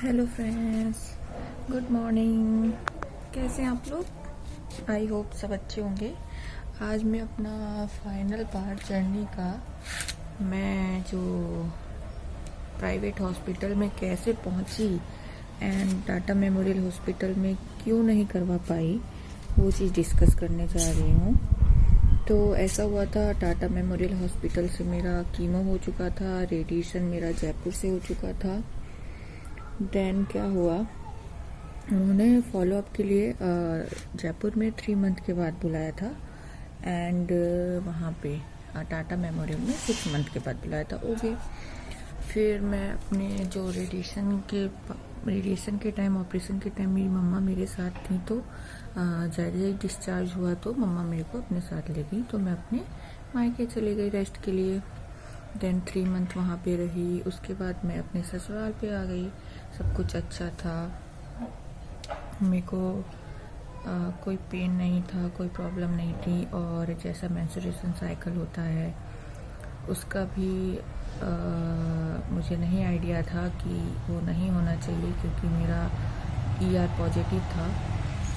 Hello friends, good morning. कैसे हैं आप लोग? आई होप सब अच्छे होंगे। आज मैं अपना फाइनल पार्ट जर्नी का, मैं जो प्राइवेट हॉस्पिटल में कैसे पहुंची एंड टाटा मेमोरियल हॉस्पिटल में क्यों नहीं करवा पाई, वो चीज़ डिस्कस करने जा रही हूँ। तो ऐसा हुआ था, टाटा मेमोरियल हॉस्पिटल से मेरा कीमो हो चुका था, रेडिएशन मेरा जयपुर से हो चुका था। देन क्या हुआ, उन्होंने फॉलोअप के लिए जयपुर में 3 मंथ के बाद बुलाया था एंड वहाँ पे टाटा मेमोरियल में 6 मंथ के बाद बुलाया था। ओके, फिर मैं अपने जो रेडिएशन के टाइम, ऑपरेशन के टाइम मेरी मम्मा मेरे साथ थी, तो जैसे ही डिस्चार्ज हुआ तो मम्मा मेरे को अपने साथ ले गई, तो मैं अपने मायके चली गई रेस्ट के लिए। देन 3 मंथ वहाँ पे रही। उसके बाद मैं अपने ससुराल पे आ गई। सब कुछ अच्छा था, मेरे को कोई पेन नहीं था, कोई प्रॉब्लम नहीं थी। और जैसा मेंस्ट्रुएशन साइकिल होता है उसका भी मुझे नहीं आइडिया था कि वो नहीं होना चाहिए, क्योंकि मेरा ER पॉजिटिव था।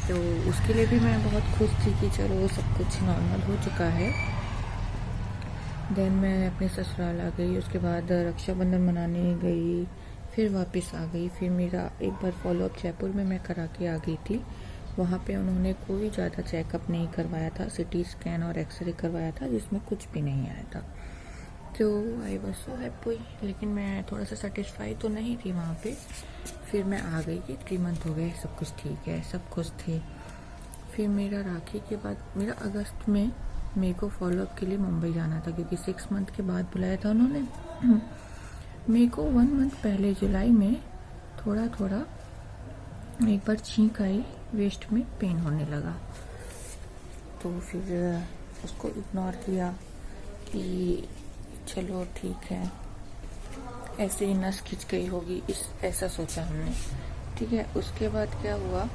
तो उसके लिए भी मैं बहुत खुश थी कि चलो सब कुछ नॉर्मल हो चुका है। देन मैं अपने ससुराल आ गई। उसके बाद रक्षाबंधन मनाने गई, फिर वापस आ गई। फिर मेरा एक बार फॉलोअप जयपुर में मैं करा के आ गई थी। वहाँ पे उन्होंने कोई ज़्यादा चेकअप नहीं करवाया था, CT स्कैन और एक्सरे करवाया था, जिसमें कुछ भी नहीं आया था। तो आई वॉज सो हैप्पी, लेकिन मैं थोड़ा सा सेटिस्फाई तो नहीं थी वहाँ पे। फिर मैं आ गई कि 3 मंथ हो गए, सब कुछ ठीक है, सब खुश थे। फिर मेरा राखी के बाद, मेरा अगस्त में मेरे को फॉलोअप के लिए मुंबई जाना था, क्योंकि 6 मंथ के बाद बुलाया था उन्होंने। मेरे को 1 मंथ पहले जुलाई में थोड़ा थोड़ा एक बार छींक आई, वेस्ट में पेन होने लगा। तो फिर उसको इग्नोर किया कि चलो ठीक है, ऐसे ही नस खिंच गई होगी, ऐसा सोचा हमने, ठीक है। उसके बाद क्या हुआ,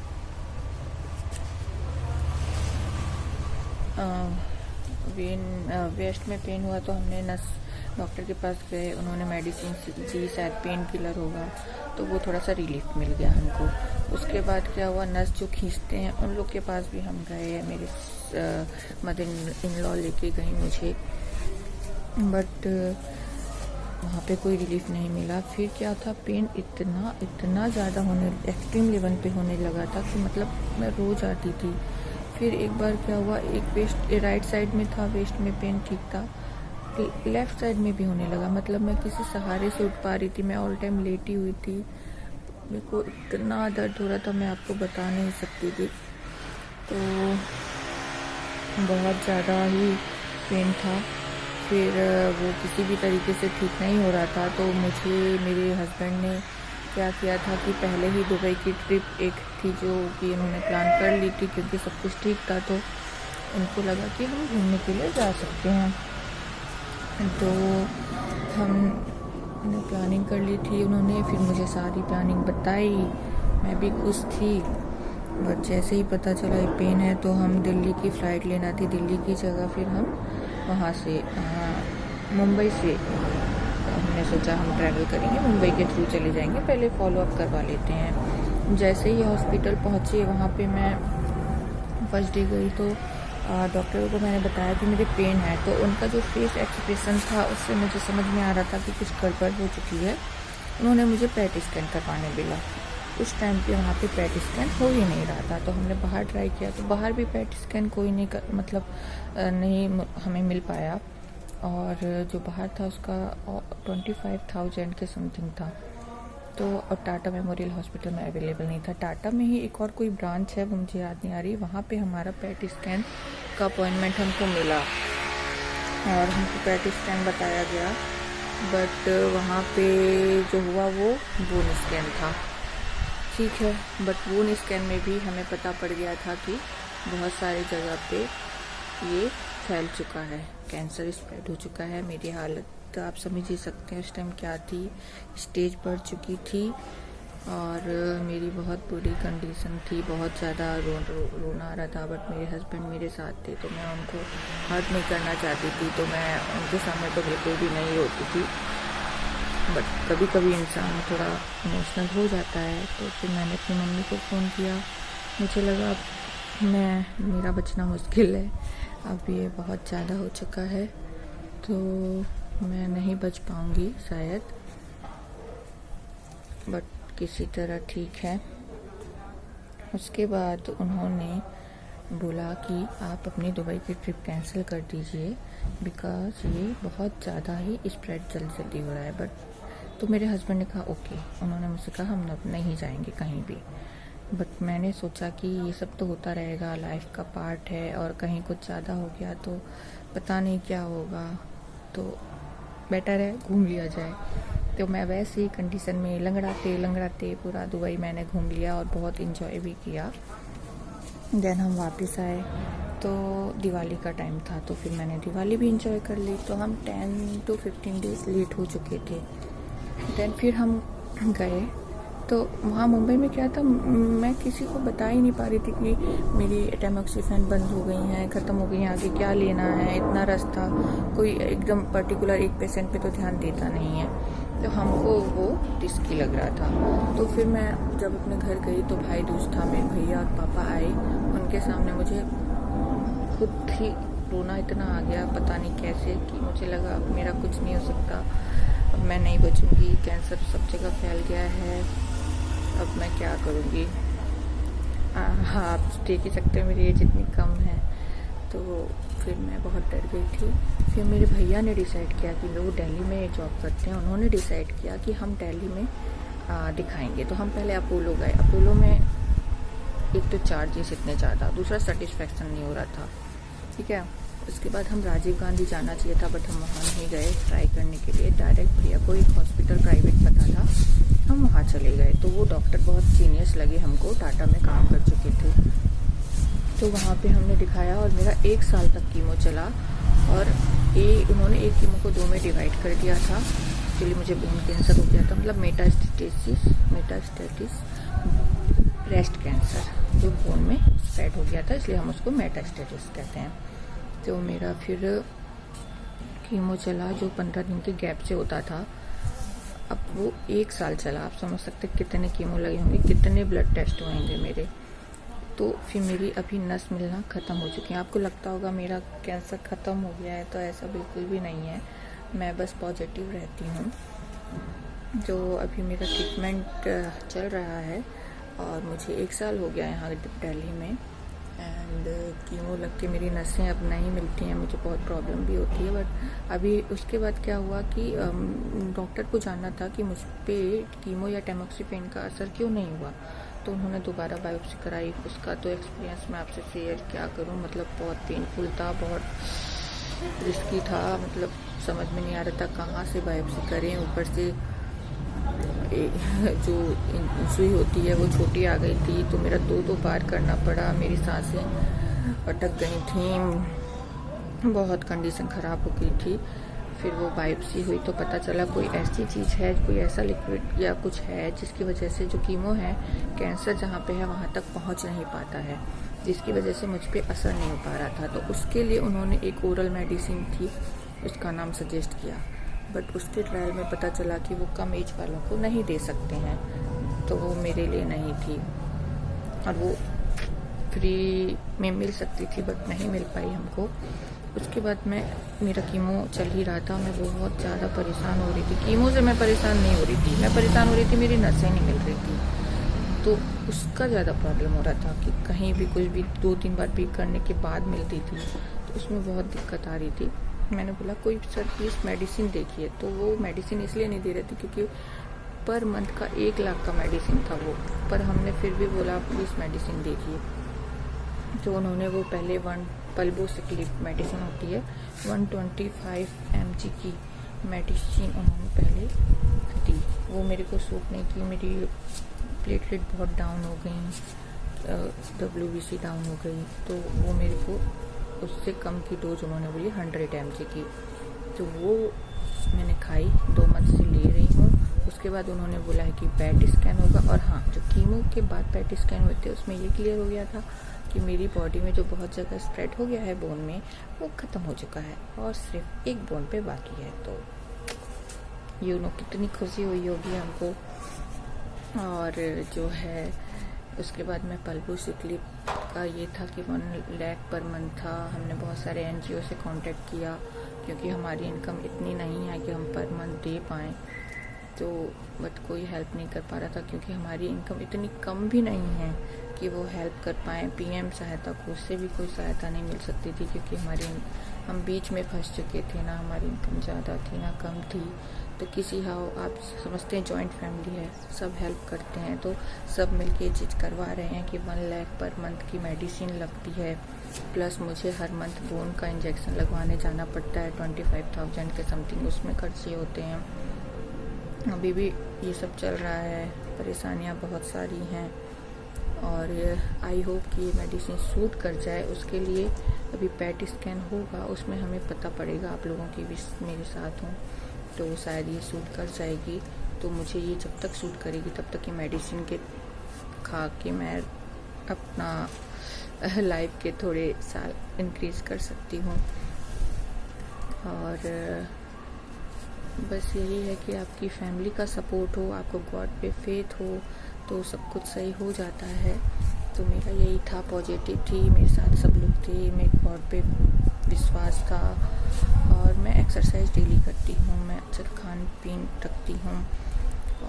वेस्ट में पेन हुआ तो हमने नस डॉक्टर के पास गए, उन्होंने मेडिसिन दी, शायद पेन किलर होगा, तो वो थोड़ा सा रिलीफ मिल गया हमको। उसके बाद क्या हुआ, नस जो खींचते हैं उन लोग के पास भी हम गए, मेरे मदर इन लॉ लेके गई मुझे, बट वहाँ पे कोई रिलीफ नहीं मिला। फिर क्या था, पेन इतना ज़्यादा एक्सट्रीम लेवल पे होने लगा था कि मतलब मैं रोज आती थी। फिर एक बार क्या हुआ, एक वेस्ट राइट साइड में था, वेस्ट में पेन ठीक था, लेफ्ट साइड में भी होने लगा। मतलब मैं किसी सहारे से उठ पा रही थी, मैं ऑल टाइम लेटी हुई थी। मेरे को इतना दर्द हो रहा था, मैं आपको बता नहीं सकती थी। तो बहुत ज़्यादा ही पेन था। फिर वो किसी भी तरीके से ठीक नहीं हो रहा था, तो मुझे मेरे हस्बैंड ने क्या किया था कि पहले ही दुबई की ट्रिप एक थी जो कि उन्होंने प्लान कर ली थी, क्योंकि सब कुछ ठीक था, तो उनको लगा कि हम घूमने के लिए जा सकते हैं। तो हमने प्लानिंग कर ली थी, उन्होंने फिर मुझे सारी प्लानिंग बताई, मैं भी खुश थी। बट जैसे ही पता चला ये पेन है, तो हम दिल्ली की फ़्लाइट लेना थी। दिल्ली की जगह फिर हम वहाँ से मुंबई से हमने सोचा हम ट्रैवल करेंगे, मुंबई के थ्रू चले जाएंगे, पहले फॉलोअप करवा लेते हैं। जैसे ही हॉस्पिटल पहुँचे, वहाँ पे मैं फर्स्ट डे गई, तो डॉक्टर को मैंने बताया कि मेरे पेन है, तो उनका जो फेस एक्सप्रेशन था उससे मुझे समझ में आ रहा था कि कुछ गड़बड़ हो चुकी है। उन्होंने मुझे पैट स्कैन करवाने बोला। उस टाइम पे वहाँ पे पैट स्कैन हो ही नहीं रहा था, तो हमने बाहर ट्राई किया, तो बाहर भी पैट स्कैन कोई नहीं नहीं हमें मिल पाया। और जो बाहर था उसका 25,000 के समथिंग था। तो और टाटा मेमोरियल हॉस्पिटल में अवेलेबल नहीं था। टाटा में ही एक और कोई ब्रांच है, वो मुझे याद नहीं आ रही, वहाँ पे हमारा पैट स्कैन का अपॉइंटमेंट हमको मिला और हमको पैट स्कैन बताया गया। बट वहाँ पे जो हुआ वो बोन स्कैन था, ठीक है। बट बोन स्कैन में भी हमें पता पड़ गया था कि बहुत सारी जगह पे ये फैल चुका है, कैंसर स्प्रेड हो चुका है। मेरी हालत तो आप समझ ही सकते हैं उस टाइम क्या थी, स्टेज बढ़ चुकी थी और मेरी बहुत बुरी कंडीशन थी, बहुत ज़्यादा रोना आ रहा था। बट मेरे हस्बैंड मेरे साथ थे, तो मैं उनको हर्ट नहीं करना चाहती थी, तो मैं उनके सामने तो बिल्कुल भी नहीं रोती थी। बट कभी कभी इंसान थोड़ा इमोशनल हो जाता है। तो फिर मैंने अपनी मम्मी को फ़ोन किया। मुझे लगा मेरा बचना मुश्किल है, अब ये बहुत ज़्यादा हो चुका है, तो मैं नहीं बच पाऊँगी शायद, बट किसी तरह ठीक है। उसके बाद उन्होंने बोला कि आप अपनी दुबई की ट्रिप कैंसिल कर दीजिए, बिकॉज़ ये बहुत ज़्यादा ही स्प्रेड जल्दी हो रहा है। बट तो मेरे हस्बैंड ने कहा ओके, उन्होंने मुझसे कहा हम अब नहीं जाएंगे कहीं भी। बट मैंने सोचा कि ये सब तो होता रहेगा, लाइफ का पार्ट है, और कहीं कुछ ज़्यादा हो गया तो पता नहीं क्या होगा, तो बेटर है घूम लिया जाए। तो मैं वैसे ही कंडीशन में लंगड़ाते पूरा दुबई मैंने घूम लिया और बहुत इंजॉय भी किया। देन हम वापस आए तो दिवाली का टाइम था, तो फिर मैंने दिवाली भी इंजॉय कर ली। तो हम 10 to 15 डेज़ लेट हो चुके थे। देन फिर हम गए, तो वहाँ मुंबई में क्या था, मैं किसी को बता ही नहीं पा रही थी कि मेरी टैमोक्सिफेन बंद हो गई हैं, ख़त्म हो गई हैं, आगे क्या लेना है। इतना रश था, कोई एकदम पर्टिकुलर एक पेशेंट पे तो ध्यान देता नहीं है, तो हमको वो रिस्की लग रहा था। तो फिर मैं जब अपने घर गई तो भाई दूज था, मेरे भैया और पापा आए, उनके सामने मुझे खुद ही रोना इतना आ गया, पता नहीं कैसे, कि मुझे लगा अब मेरा कुछ नहीं हो सकता, अब मैं नहीं बचूंगी, कैंसर सब जगह फैल गया है, अब मैं क्या करूँगी। हाँ, आप देख ही सकते हैं मेरी एज इतनी कम है। तो फिर मैं बहुत डर गई थी। फिर मेरे भैया ने डिसाइड किया कि वो दिल्ली में जॉब करते हैं, उन्होंने डिसाइड किया कि हम दिल्ली में दिखाएंगे। तो हम पहले अपोलो गए। अपोलो में एक तो चार्जेस इतने ज़्यादा, दूसरा सेटिस्फेक्शन नहीं हो रहा था, ठीक है। उसके बाद हम राजीव गांधी जाना चाहिए था, बट हम वहाँ नहीं गए ट्राई करने के लिए। डायरेक्ट भैया को एक हॉस्पिटल प्राइवेट पता था, हम वहाँ चले गए। तो वो डॉक्टर बहुत जीनियस लगे हमको, टाटा में काम कर चुके थे। तो वहाँ पे हमने दिखाया और मेरा 1 साल तक कीमो चला, और उन्होंने एक कीमो को 2 में डिवाइड कर दिया था। एक्चुअली मुझे बोन कैंसर हो गया था, मतलब मेटास्टेटिस ब्रेस्ट कैंसर जो बोन में स्प्रेड हो गया था, इसलिए हम उसको मेटास्टेटिस कहते हैं। तो मेरा फिर कीमो चला जो 15 दिन के गैप से होता था, अब वो 1 साल चला। आप समझ सकते कितने कीमो लगे होंगे, कितने ब्लड टेस्ट होंगे मेरे। तो फिर मेरी अभी नस मिलना ख़त्म हो चुकी है। आपको लगता होगा मेरा कैंसर ख़त्म हो गया है, तो ऐसा बिल्कुल भी नहीं है, मैं बस पॉजिटिव रहती हूँ। जो अभी मेरा ट्रीटमेंट चल रहा है, और मुझे 1 साल हो गया है यहाँ दिल्ली में। एंड कीमो लग के मेरी नसें अब नहीं मिलती हैं, मुझे बहुत प्रॉब्लम भी होती है। बट अभी उसके बाद क्या हुआ कि डॉक्टर को जानना था कि मुझ पर कीमो या टैमोक्सिफेन का असर क्यों नहीं हुआ। तो उन्होंने दोबारा बायोप्सी कराई। उसका तो एक्सपीरियंस मैं आपसे शेयर क्या करूं, मतलब बहुत पेनफुल था, बहुत रिस्की था, मतलब समझ में नहीं आ रहा था कहाँ से बायोप्सी करें। ऊपर से जो सुई होती है वो छोटी आ गई थी, तो मेरा 2 बार करना पड़ा, मेरी सांसें अटक गई थी, बहुत कंडीशन ख़राब हो गई थी। फिर वो बायोप्सी हुई तो पता चला कोई ऐसी चीज़ है, कोई ऐसा लिक्विड या कुछ है जिसकी वजह से जो कीमो है, कैंसर जहाँ पे है वहाँ तक पहुँच नहीं पाता है, जिसकी वजह से मुझ पे असर नहीं हो पा रहा था। तो उसके लिए उन्होंने एक ओरल मेडिसिन थी, उसका नाम सजेस्ट किया, बट उसके ट्रायल में पता चला कि वो कम एज वालों को नहीं दे सकते हैं, तो वो मेरे लिए नहीं थी। और वो फ्री में मिल सकती थी बट नहीं मिल पाई हमको। उसके बाद मेरा कीमो चल ही रहा था, मैं बहुत ज़्यादा परेशान हो रही थी। कीमो से मैं परेशान नहीं हो रही थी, मैं परेशान हो रही थी मेरी नसें नहीं मिल रही थी, तो उसका ज़्यादा प्रॉब्लम हो रहा था कि कहीं भी कुछ भी 2-3 बार पिक करने के बाद मिलती थी, तो उसमें बहुत दिक्कत आ रही थी। मैंने बोला कोई सर प्लीज़ मेडिसिन देखिए, तो वो मेडिसिन इसलिए नहीं दे रहे थे क्योंकि पर मंथ का 1 लाख का मेडिसिन था वो, पर हमने फिर भी बोला प्लीज़ मेडिसिन देखिए। तो उन्होंने वो पहले पल्बोसिक्लिब मेडिसिन होती है 125 mg की मेडिसिन उन्होंने पहले दी, वो मेरे को सूट नहीं की, मेरी प्लेटलेट बहुत डाउन हो गई, WBC डाउन हो गई, तो वो मेरे को उससे कम की डोज उन्होंने बोली 100 mg की, तो वो मैंने खाई, 2 मंथ से ले रही हूँ। उसके बाद उन्होंने बोला है कि पैट स्कैन होगा, और हाँ, जो कीमो के बाद पैट स्कैन हुए थे उसमें ये क्लियर हो गया था कि मेरी बॉडी में जो बहुत जगह स्प्रेड हो गया है बोन में, वो ख़त्म हो चुका है और सिर्फ एक बोन पे बाकी है। तो कितनी खुशी हुई होगी हमको। और जो है उसके बाद में पल्बू सिकलिप का ये था कि 1 लाख पर मंथ था। हमने बहुत सारे NGO से कांटेक्ट किया क्योंकि हमारी इनकम इतनी नहीं है कि हम पर मंथ दे पाएँ, तो बट कोई हेल्प नहीं कर पा रहा था क्योंकि हमारी इनकम इतनी कम भी नहीं है कि वो हेल्प कर पाएँ। PM सहायता कोष से भी कोई सहायता नहीं मिल सकती थी क्योंकि हम बीच में फंस चुके थे, ना हमारी इनकम ज़्यादा थी ना कम थी। तो किसी हाउ आप समझते हैं जॉइंट फैमिली है, सब हेल्प करते हैं, तो सब मिलके ये चीज़ करवा रहे हैं कि 1 लाख पर मंथ की मेडिसिन लगती है, प्लस मुझे हर मंथ बोन का इंजेक्शन लगवाने जाना पड़ता है 25,000 के समथिंग उसमें खर्चे होते हैं। अभी भी ये सब चल रहा है, परेशानियाँ बहुत सारी हैं और आई होप कि ये मेडिसिन सूट कर जाए। उसके लिए अभी पेट स्कैन होगा, उसमें हमें पता पड़ेगा। आप लोगों की भी मेरे साथ हूँ तो शायद ये सूट कर जाएगी। तो मुझे ये जब तक सूट करेगी तब तक ये मेडिसिन के खा के मैं अपना लाइफ के थोड़े साल इंक्रीज़ कर सकती हूँ। और बस यही है कि आपकी फैमिली का सपोर्ट हो, आपको गॉड पे फेथ हो तो सब कुछ सही हो जाता है। तो मेरा यही था, पॉजिटिव थी, मेरे साथ सब लोग थे, मेरे गॉड पे विश्वास था और मैं एक्सरसाइज डेली करती हूँ, मैं अच्छा खान पीन रखती हूँ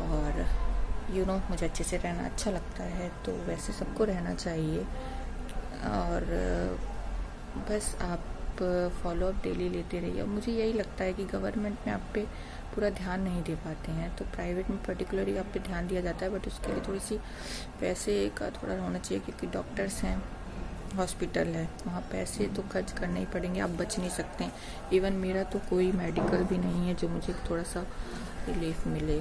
और मुझे अच्छे से रहना अच्छा लगता है, तो वैसे सबको रहना चाहिए। और बस आप फॉलोअप डेली लेते रहिए। मुझे यही लगता है कि गवर्नमेंट में आप पे पूरा ध्यान नहीं दे पाते हैं, तो प्राइवेट में पर्टिकुलरली आप पे ध्यान दिया जाता है, बट उसके लिए थोड़ी सी पैसे का थोड़ा होना चाहिए क्योंकि डॉक्टर्स हैं, हॉस्पिटल है, वहाँ पैसे तो खर्च करने ही पड़ेंगे, आप बच नहीं सकते हैं। इवन मेरा तो कोई मेडिकल भी नहीं है जो मुझे थोड़ा सा रिलीफ मिले,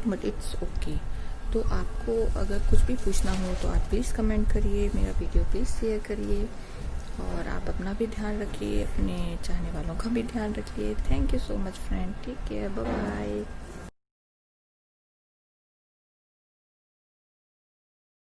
बट इट्स ओके। तो आपको अगर कुछ भी पूछना हो तो आप प्लीज़ कमेंट करिए, मेरा वीडियो प्लीज़ शेयर करिए और आप अपना भी ध्यान रखिए, अपने चाहने वालों का भी ध्यान रखिए। Thank you so much friend, take care, bye bye.